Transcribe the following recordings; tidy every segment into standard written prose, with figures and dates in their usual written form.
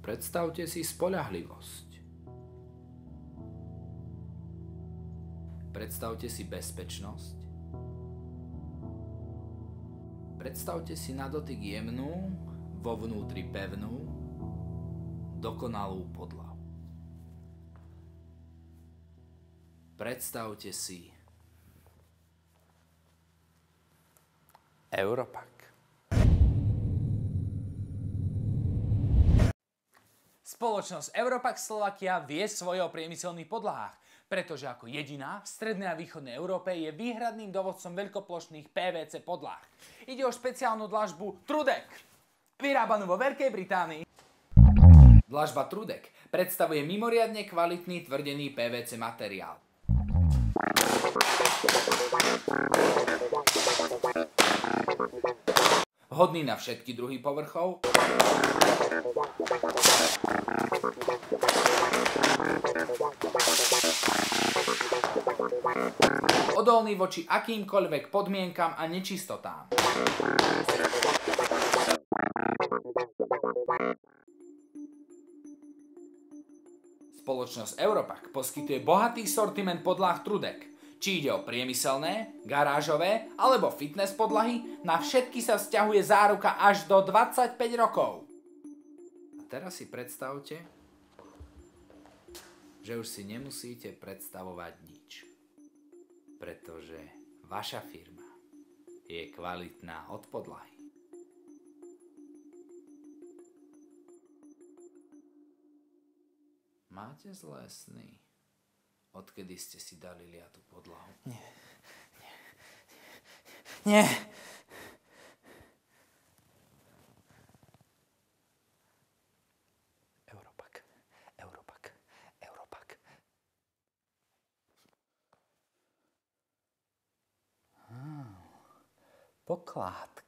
Predstavte si spoľahlivosť. Predstavte si bezpečnosť. Predstavte si na dotyk jemnú, vo vnútri pevnú, dokonalú podlahu. Predstavte si Europack. Spoločnosť Europack Slovakia vie svoje o priemyselných podlahách, pretože ako jediná v strednej a východnej Európe je výhradným dovodcom veľkoplošných PVC podláh. Ide o špeciálnu dlažbu Trudek, vyrábanú vo Veľkej Británii. Dlažba Trudek predstavuje mimoriadne kvalitný tvrdený PVC materiál. Vhodný na všetky druhy povrchov, odolný voči akýmkoľvek podmienkam a nečistotám. Spoločnosť Europack poskytuje bohatý sortiment podláh Trudek. Či ide o priemyselné, garážové alebo fitness podlahy, na všetky sa vzťahuje záruka až do 25 rokov. A teraz si predstavte, že už si nemusíte predstavovať nič. Pretože vaša firma je kvalitná od podlahy. Máte zlé sny? Odkedy ste si dali liatu podlahu? Nie. Europack. Pokládka.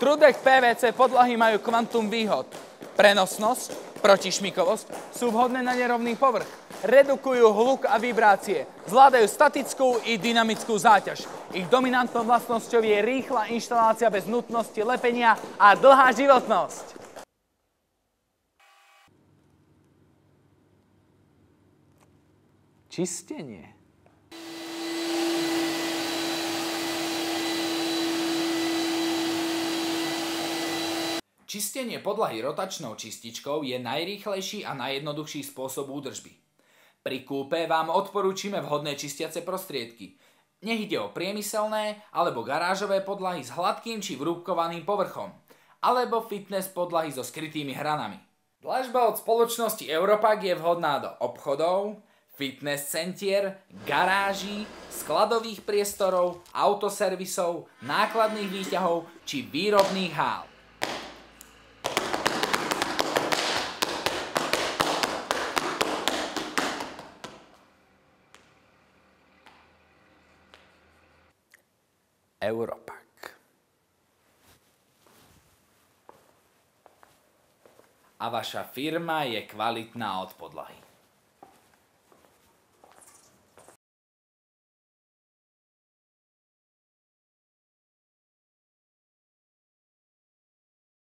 Trudek PVC podlahy majú kvantum výhod. Prenosnosť, protišmikovosť, sú vhodné na nerovný povrch. Redukujú hluk a vibrácie. Zvládajú statickú i dynamickú záťaž. Ich dominantnou vlastnosťou je rýchla inštalácia bez nutnosti lepenia a dlhá životnosť. Čistenie. Čistenie podlahy rotačnou čističkou je najrýchlejší a najjednoduchší spôsob údržby. Pri kúpe vám odporúčime vhodné čistiace prostriedky. Nech ide o priemyselné alebo garážové podlahy s hladkým či vrúbkovaným povrchom, alebo fitness podlahy so skrytými hranami. Dlažba od spoločnosti Europack je vhodná do obchodov, fitness centier, garáží, skladových priestorov, autoservisov, nákladných výťahov či výrobných hál. Europack. A vaša firma je kvalitná od podlahy.